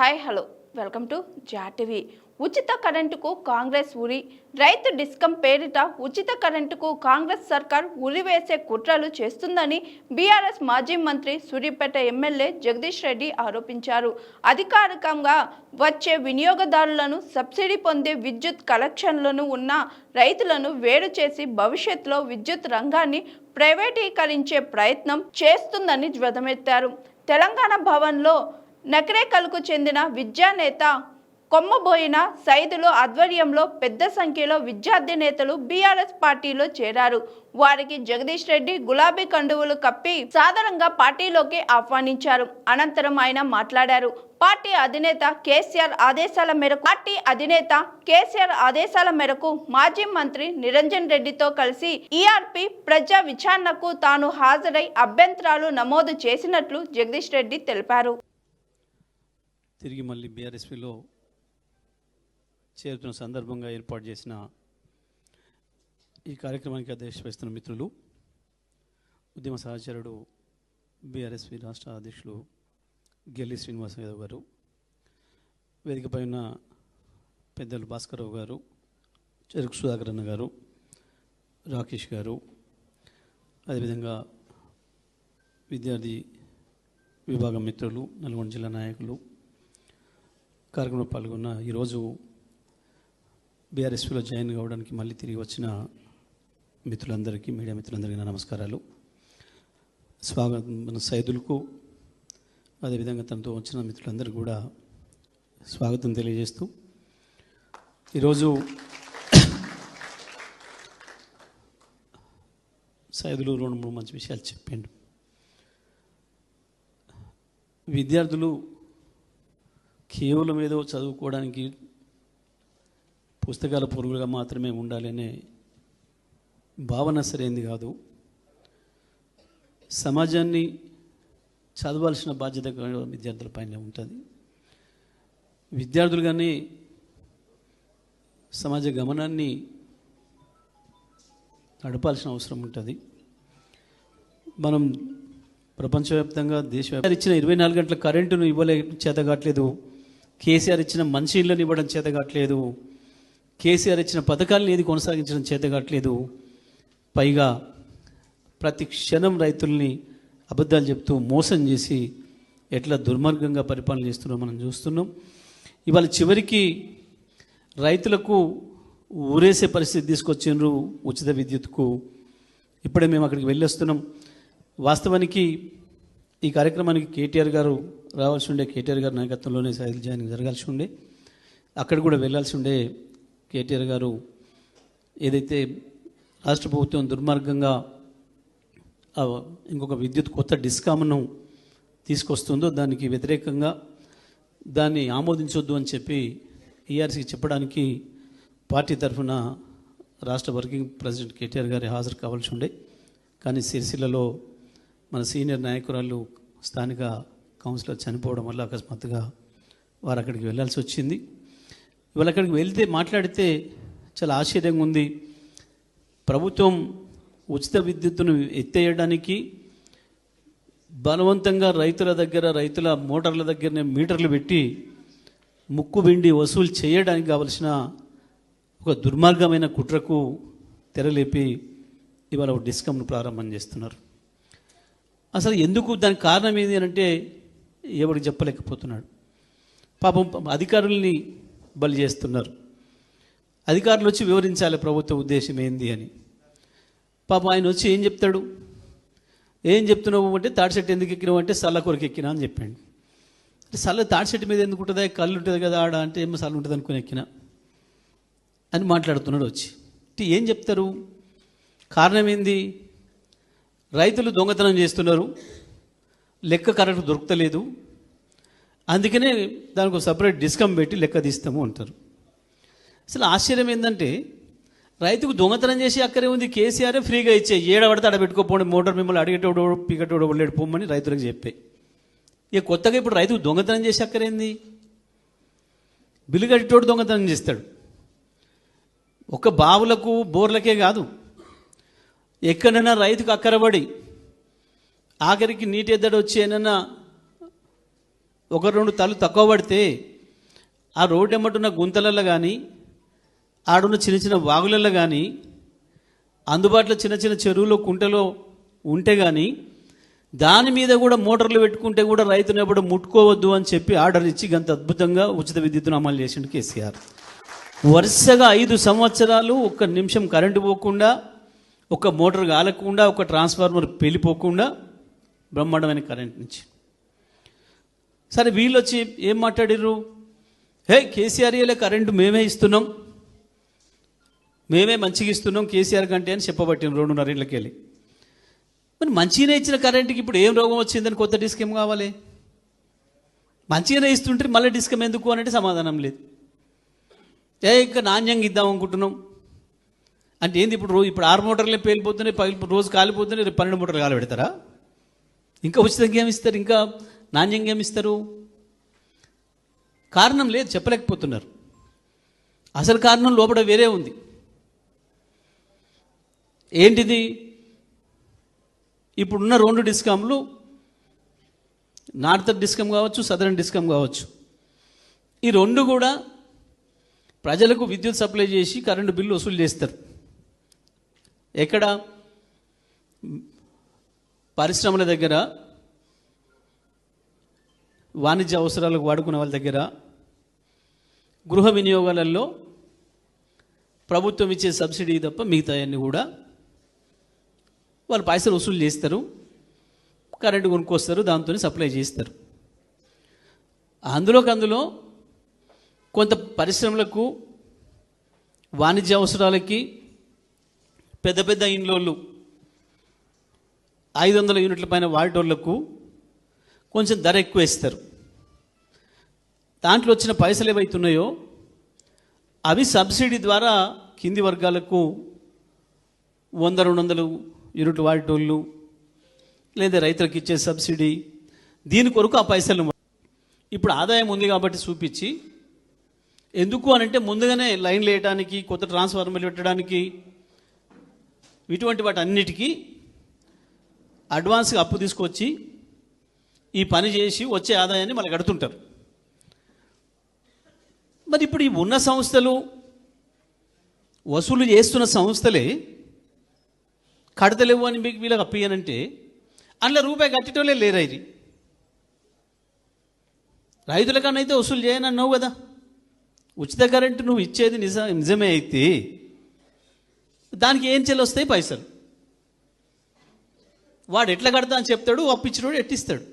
Hi hello welcome to జాటివి. ఉచిత కరెంటుకు కాంగ్రెస్ ఉరి. రైతు డిస్కం పేరిట ఉచిత కరెంటుకు కాంగ్రెస్ సర్కార్ ఉరివేసే కుట్రలు చేస్తుందని బీఆర్ఎస్ మాజీ మంత్రి సూర్యాపేట ఎమ్మెల్యే జగదీష్ రెడ్డి ఆరోపించారు. అధికారికంగా వచ్చే వినియోగదారులను సబ్సిడీ పొందే విద్యుత్ కలెక్షన్లను ఉన్న రైతులను వేరు చేసి భవిష్యత్తులో విద్యుత్ రంగాన్ని ప్రైవేటీకరించే ప్రయత్నం చేస్తుందని ధ్వజమెత్తారు. తెలంగాణ భవన్లో నకరేకల్కు చెందిన విద్యానేత కొమ్మబోయిన సైదులు ఆధ్వర్యంలో పెద్ద సంఖ్యలో విద్యార్థి నేతలు బీఆర్ఎస్ పార్టీలో చేరారు. వారికి జగదీష్ రెడ్డి గులాబీ కండువులు కప్పి సాధారణంగా పార్టీలోకి ఆహ్వానించారు. అనంతరం ఆయన మాట్లాడారు. పార్టీ అధినేత కేసీఆర్ ఆదేశాల మేరకు మాజీ మంత్రి నిరంజన్ రెడ్డితో కలిసి ఈఆర్పీ ప్రజా విచారణకు తాను హాజరై అభ్యంతరాలు నమోదు చేసినట్లు జగదీష్ రెడ్డి తెలిపారు. తిరిగి మళ్ళీ బీఆర్ఎస్పీలో చేరుతున్న సందర్భంగా ఏర్పాటు చేసిన ఈ కార్యక్రమానికి అధ్యక్షత వహిస్తున్న మిత్రులు, ఉద్యమ సహచరుడు బీఆర్ఎస్పీ రాష్ట్ర అధ్యక్షులు గెల్లి శ్రీనివాస యాదవ్ గారు, వేదికపై ఉన్న పెద్దలు భాస్కరరావు గారు, చెరుకు సుధాకర్ అన్న గారు, రాకేష్ గారు, అదేవిధంగా విద్యార్థి విభాగం మిత్రులు, నల్గొండ జిల్లా నాయకులు కార్యక్రమంలో పాల్గొన్న ఈరోజు బీఆర్ఎస్పీలో జాయిన్ కావడానికి మళ్ళీ తిరిగి వచ్చిన మిత్రులందరికీ, మీడియా మిత్రులందరికీ నా నమస్కారాలు. స్వాగతం మన సైదులకు, అదేవిధంగా తనతో వచ్చిన మిత్రులందరికీ కూడా స్వాగతం తెలియజేస్తూ, ఈరోజు సైదులు 2-3 మంచి విషయాలు చెప్పాడు. విద్యార్థులు కేవలం ఏదో చదువుకోవడానికి పుస్తకాల పురుగులుగా మాత్రమే ఉండాలనే భావన సరైనది కాదు. సమాజాన్ని చదవాల్సిన బాధ్యత విద్యార్థులపైనే ఉంటుంది. విద్యార్థులు కానీ సమాజ గమనాన్ని నడపాల్సిన అవసరం ఉంటుంది. మనం ప్రపంచవ్యాప్తంగా దేశవ్యాప్తంగా ఇచ్చిన 24 గంటల కరెంటును చేత కావట్లేదు. కేసీఆర్ ఇచ్చిన మంచి ఇళ్ళని ఇవ్వడం చేత కావట్లేదు. కేసీఆర్ ఇచ్చిన పథకాలను ఏది కొనసాగించడం చేత కావట్లేదు. పైగా ప్రతి క్షణం రైతుల్ని అబద్ధాలు చెప్తూ మోసం చేసి ఎట్లా దుర్మార్గంగా పరిపాలన చేస్తున్నారో మనం చూస్తున్నాం. ఇవాళ చివరికి రైతులకు ఊరేసే పరిస్థితి తీసుకొచ్చిండ్రు ఉచిత విద్యుత్కు. ఇప్పుడే మేము అక్కడికి వెళ్ళొస్తున్నాం. వాస్తవానికి ఈ కార్యక్రమానికి కేటీఆర్ గారు రావాల్సి ఉండే, కేటీఆర్ గారి నాయకత్వంలోనే సైకిల్ జాయినింగ్ జరగాల్సి ఉండే, అక్కడ కూడా వెళ్ళాల్సి ఉండే. కేటీఆర్ గారు ఏదైతే రాష్ట్ర ప్రభుత్వం దుర్మార్గంగా ఇంకొక విద్యుత్ కొత్త డిస్కామ్ను తీసుకొస్తుందో దానికి వ్యతిరేకంగా దాన్ని ఆమోదించొద్దు అని చెప్పి ఈఆర్సీకి చెప్పడానికి పార్టీ తరఫున రాష్ట్ర వర్కింగ్ ప్రెసిడెంట్ కేటీఆర్ గారి హాజరు కావాల్సి ఉండే. కానీ సిరిసిల్లలో మన సీనియర్ నాయకురాలు స్థానిక కౌన్సిలర్ చనిపోవడం వల్ల అకస్మాత్తుగా వారు అక్కడికి వెళ్ళాల్సి వచ్చింది. ఇవాళ అక్కడికి వెళ్తే మాట్లాడితే చాలా ఆశ్చర్యంగా ఉంది. ప్రభుత్వం ఉచిత విద్యుత్తును ఎత్తేయడానికి బలవంతంగా రైతుల మోటార్ల దగ్గరనే మీటర్లు పెట్టి ముక్కు పిండి వసూలు చేయడానికి కావలసిన ఒక దుర్మార్గమైన కుట్రకు తెరలేపి ఇవాళ ఒక డిస్కమ్ను ప్రారంభం చేస్తున్నారు. అసలు ఎందుకు, దానికి కారణం ఏంటి అని అంటే ఎవరికి చెప్పలేకపోతున్నాడు. పాపం అధికారుల్ని బలి చేస్తున్నారు. అధికారులు వచ్చి వివరించాలి ప్రభుత్వ ఉద్దేశం ఏంది అని. పాపం ఆయన వచ్చి ఏం చెప్తాడు, ఏం చెప్తున్నావు అంటే తాడిచెట్టు ఎందుకు ఎక్కినావు అంటే సల్ల కొరకు ఎక్కినా అని చెప్పాడు. సల్ల తాడిచెట్టు మీద ఎందుకు ఉంటుందా, కళ్ళు ఉంటుంది కదా ఆడ అంటే ఏమో సల్ల ఉంటుంది అనుకుని ఎక్కినా అని మాట్లాడుతున్నాడు వచ్చి. ఏం చెప్తారు, కారణం ఏంది? రైతులు దొంగతనం చేస్తున్నారు, లెక్క కరెక్ట్ దొరుకుతలేదు, అందుకనే దానికి ఒక సపరేట్ డిస్కమ్ పెట్టి లెక్క తీస్తాము అంటారు. అసలు ఆశ్చర్యం ఏంటంటే రైతుకు దొంగతనం చేసి అక్కడే ఉంది, కేసీఆర్ ఫ్రీగా ఇచ్చే ఏడబడితే ఆడ పెట్టుకోపోండి, మోటార్ మిమ్మల్ని అడిగేటోడు పీకటోడు వెళ్ళాడు పోమని రైతులకు చెప్పాయి. ఇక కొత్తగా ఇప్పుడు రైతుకు దొంగతనం చేసి అక్కరేంది, బిల్లు కట్టేటోడు దొంగతనం చేస్తాడు. ఒక్క బావులకు బోర్లకే కాదు, ఎక్కడైనా రైతుకు అక్కరబడి ఆఖరికి నీటి ఎద్దడి వచ్చి ఏమన్నా ఒక రెండు తలు తక్కువ పడితే ఆ రోడ్డు ఎమ్మటున్న గుంతలలో కానీ ఆడున్న చిన్న చిన్న వాగులలో కానీ అందుబాటులో చిన్న చిన్న చెరువులో కుంటలో ఉంటే కానీ దాని మీద కూడా మోటార్లు పెట్టుకుంటే కూడా రైతును ఎప్పుడు ముట్టుకోవద్దు అని చెప్పి ఆర్డర్ ఇచ్చి గంత అద్భుతంగా ఉచిత విద్యుత్తును అమలు చేసిండు కేసీఆర్. వరుసగా 5 సంవత్సరాలు ఒక్క నిమిషం కరెంటు పోకుండా, ఒక మోటార్ కాలకుండా, ఒక ట్రాన్స్ఫార్మర్ పెళ్ళిపోకుండా బ్రహ్మాండమైన కరెంట్ నుంచి. సరే వీళ్ళు వచ్చి ఏం మాట్లాడిర్రు? హే కేసీఆర్ ఇయ్యలే కరెంటు మేమే ఇస్తున్నాం, మేమే మంచిగా ఇస్తున్నాం కేసీఆర్ కంటే అని చెప్పబట్టిన 2.5 ఏళ్ళకి వెళ్ళి. మరి మంచిగానే ఇచ్చిన కరెంటుకి ఇప్పుడు ఏం రోగం వచ్చిందని కొత్త డిస్కమ్ కావాలి? మంచిగానే ఇస్తుంటే మళ్ళీ డిస్కమ్ ఎందుకు అంటే సమాధానం లేదు. ఇంకా నాణ్యంగా ఇద్దాం అనుకుంటున్నాం అంటే ఏంది? ఇప్పుడు 6 మోటార్లే పేలిపోతున్నాయి, రోజు కాలిపోతున్నాయి, రేపు 12 మోటార్లు కాలు పెడతారా? ఇంకా ఉచితంగా ఏమి ఇస్తారు? ఇంకా నాణ్యంగా ఏమి ఇస్తారు? కారణం లేదు, చెప్పలేకపోతున్నారు. అసలు కారణం లోపల వేరే ఉంది. ఏంటిది? ఇప్పుడున్న 2 డిస్కామ్లు, నార్త్ డిస్కమ్ కావచ్చు, సదరన్ డిస్కమ్ కావచ్చు, ఈ 2 కూడా ప్రజలకు విద్యుత్ సప్లై చేసి కరెంటు బిల్లు వసూలు చేస్తారు. ఎక్కడ? పరిశ్రమల దగ్గర, వాణిజ్య అవసరాలకు వాడుకునే వాళ్ళ దగ్గర, గృహ వినియోగాలలో ప్రభుత్వం ఇచ్చే సబ్సిడీ తప్ప మిగతాయన్నీ కూడా వాళ్ళు పైసలు వసూలు చేస్తారు, కరెంటు కొనుక్కొస్తారు, దాంతో సప్లై చేస్తారు. అందులో కొంత పరిశ్రమలకు, వాణిజ్య అవసరాలకి, పెద్ద పెద్ద ఇండ్లోళ్ళు 500 యూనిట్ల పైన వాడేటోళ్లకు కొంచెం ధర ఎక్కువ ఇస్తారు. దాంట్లో వచ్చిన పైసలు ఏవైతున్నాయో అవి సబ్సిడీ ద్వారా కింది వర్గాలకు 100-200 యూనిట్లు వాడేటోళ్ళు, లేదా రైతులకు ఇచ్చే సబ్సిడీ, దీని కొరకు ఆ పైసలు ఇప్పుడు ఆదాయం ఉంది కాబట్టి చూపించి, ఎందుకు అనంటే ముందుగానే లైన్లు వేయడానికి, కొత్త ట్రాన్స్ఫార్మర్లు పెట్టడానికి, ఇటువంటి వాటి అన్నిటికీ అడ్వాన్స్గా అప్పు తీసుకొచ్చి ఈ పని చేసి వచ్చే ఆదాయాన్ని మళ్ళీ కడుతుంటారు. మరి ఇప్పుడు ఈ ఉన్న సంస్థలు, వసూలు చేస్తున్న సంస్థలే కడతలేవు అని మీకు వీళ్ళకి అప్పయ్యానంటే అందులో రూపాయి కట్టేటోళ్ళే లేరు. ఇది రైతుల కన్నా అయితే వసూలు చేయని అన్నావు కదా. ఉచిత కరెంటు నువ్వు ఇచ్చేది నిజమే అయితే దానికి ఏం చెల్లొస్తాయి పైసలు? వాడు ఎట్లా కడతా అని చెప్తాడు, అప్పించినోడు ఎట్టిస్తాడు.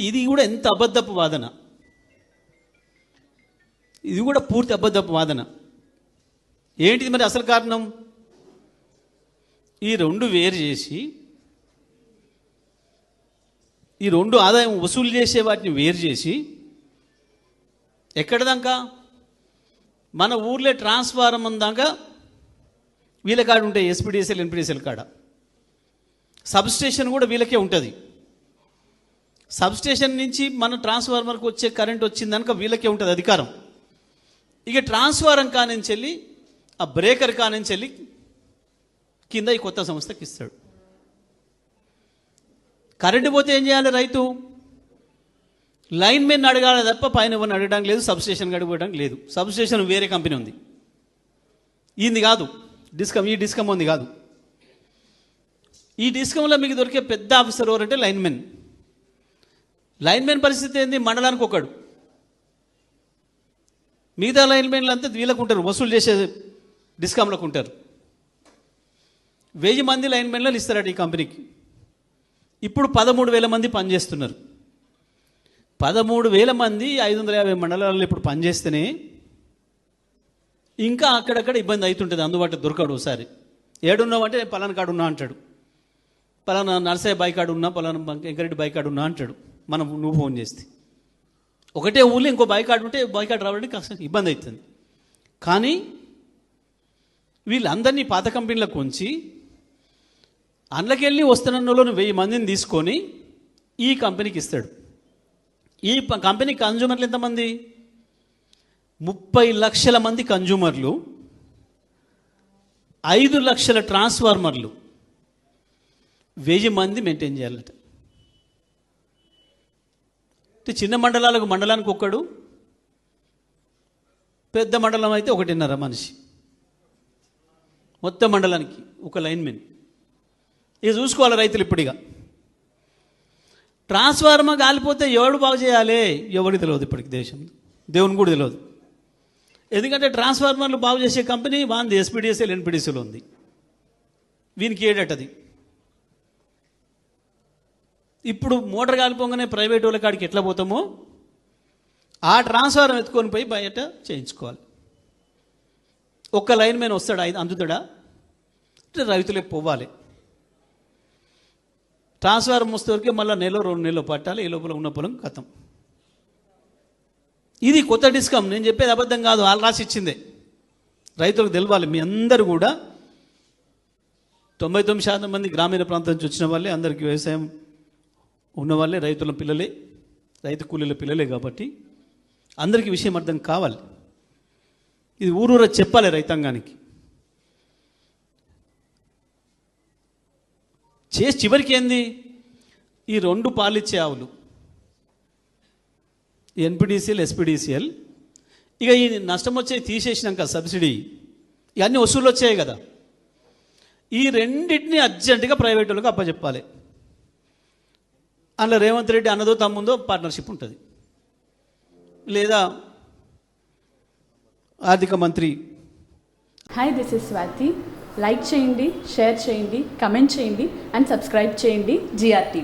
ఇది కూడా ఎంత అబద్ధపు వాదన! ఇది కూడా పూర్తి అబద్ధపు వాదన. ఏంటిది మరి అసలు కారణం? ఈ 2 వేరు చేసి, ఈ 2 ఆదాయం వసూలు చేసే వాటిని వేరు చేసి, ఎక్కడదాకా మన ఊర్లో ట్రాన్స్ఫార్మర్ దాకా వీళ్ళ కాడ ఉంటాయి, ఎస్పీడీఎస్ఎల్ ఎన్పీడీఎస్ఎల్ కాడ. సబ్స్టేషన్ కూడా వీళ్ళకే ఉంటుంది. సబ్స్టేషన్ నుంచి మన ట్రాన్స్ఫార్మర్కి వచ్చే కరెంట్ వచ్చిందనుక వీళ్ళకే ఉంటుంది అధికారం. ఇక ట్రాన్స్ఫార్మర్ కానించి వెళ్ళి, ఆ బ్రేకర్ కానించి వెళ్ళి కింద ఈ కొత్త సంస్థకి ఇస్తాడు. కరెంటు పోతే ఏం చేయాలి రైతు? లైన్ మెన్ అడగాలి తప్ప పైన ఎవరిని అడగడానికి లేదు, సబ్స్టేషన్కి అడగడానికి లేదు. సబ్స్టేషన్ వేరే కంపెనీ ఉంది, ఇది కాదు డిస్కమ్. ఈ డిస్కమ్ ఉంది కాదు. ఈ డిస్కంలో మీకు దొరికే పెద్ద ఆఫీసర్ ఎవరంటే లైన్మెన్. లైన్మెన్ పరిస్థితి ఏంది? మండలానికి ఒకడు. మిగతా లైన్మెన్లు అంతా వీళ్ళకు ఉంటారు, వసూలు చేసే డిస్కామ్లకు ఉంటారు. 1000 మంది లైన్మెన్లు ఇస్తారట ఈ కంపెనీకి. ఇప్పుడు 13,000 మంది పనిచేస్తున్నారు. 13,000 మంది 550 మండలాల్లో ఇప్పుడు పనిచేస్తేనే ఇంకా అక్కడక్కడ ఇబ్బంది అవుతుంటుంది, అందుబాటులో దొరకడు. ఒకసారి ఏడున్నావు అంటే పలానా కాడు ఉన్నా అంటాడు, పలానా నర్సయ్య బాయ్ కాడు ఉన్నా, పలానా వెంకరెడ్డి బాయ్ కాడు ఉన్నా అంటాడు. నువ్వు ఫోన్ చేస్తే ఒకటే ఊళ్ళో ఇంకో బాయ్ కాడు ఉంటే బాయ్ కాడు రావడానికి కష్టం, ఇబ్బంది అవుతుంది. కానీ వీళ్ళందరినీ పాత కంపెనీలకు ఉంచి అందులోకెళ్ళి వస్తున్నలో 1000 మందిని తీసుకొని ఈ కంపెనీకి ఇస్తాడు. ఈ కంపెనీ కన్జ్యూమర్లు ఎంతమంది? 30 లక్షల మంది కన్జ్యూమర్లు, 5 లక్షల ట్రాన్స్ఫార్మర్లు, 1000 మంది మెయింటైన్ చేయాలట. చిన్న మండలానికి ఒక్కడు, పెద్ద మండలం అయితే 1.5 మనిషి, మొత్తం మండలానికి ఒక లైన్మెన్. ఇక చూసుకోవాలి రైతులు. ఇప్పుడిగా ట్రాన్స్ఫార్మర్ కాలిపోతే ఎవడు బాగు చేయాలి? ఎవరికి తెలియదు ఇప్పటికి దేశంలో, దేవుని కూడా తెలియదు. ఎందుకంటే ట్రాన్స్ఫార్మర్లు బాగు చేసే కంపెనీ వాంది ఎస్పీడీఎస్ఎల్ ఎన్పీడీసీలో ఉంది, వీనికి ఏడటది. ఇప్పుడు మోటార్ కాలిపోగానే ప్రైవేట్ వాళ్ళ కాడికి ఎట్లా పోతామో ఆ ట్రాన్స్ఫార్మర్ ఎత్తుకొని పోయి బయట చేయించుకోవాలి. ఒక్క లైన్ మ్యాన్ వస్తాడా, అందుతాడా? రైతులే పోవాలి. ట్రాన్స్ఫార్మర్ వస్తే మళ్ళీ 1-2 నెలలు పట్టాలి. ఈ లోపల ఉన్న పొలం ఖతం. ఇది కొత్త డిస్కమ్. నేను చెప్పేది అబద్ధం కాదు, వాళ్ళు రాసి ఇచ్చిందే. రైతులకు తెలవాలి. మీ అందరూ కూడా 99% మంది గ్రామీణ ప్రాంతం నుంచి వచ్చిన వాళ్ళే, అందరికీ వ్యవసాయం ఉన్నవాళ్ళే, రైతుల పిల్లలే, రైతు కూలీల పిల్లలే. కాబట్టి అందరికీ విషయం అర్థం కావాలి. ఇది ఊరూర చెప్పాలి రైతాంగానికి. చేసి చివరికి ఏంది, ఈ 2 పాలిచ్చే ఆవులు ఎన్పిడిసిఎల్ ఎస్పీడీసీఎల్, ఇక ఈ నష్టం వచ్చే తీసేసినాక సబ్సిడీ ఇవన్నీ వసూలు వచ్చాయి కదా, ఈ రెండింటిని అర్జెంటుగా ప్రైవేట్ వాళ్ళకి అప్పచెప్పాలి. అందులో రేవంత్ రెడ్డి అన్నదో తమ్ముందో పార్ట్నర్షిప్ ఉంటుంది, లేదా ఆర్థిక మంత్రి. Hi, this is Swathi. Like చేయండి, షేర్ చేయండి, కమెంట్ చేయండి అండ్ సబ్స్క్రైబ్ చేయండి GRTV.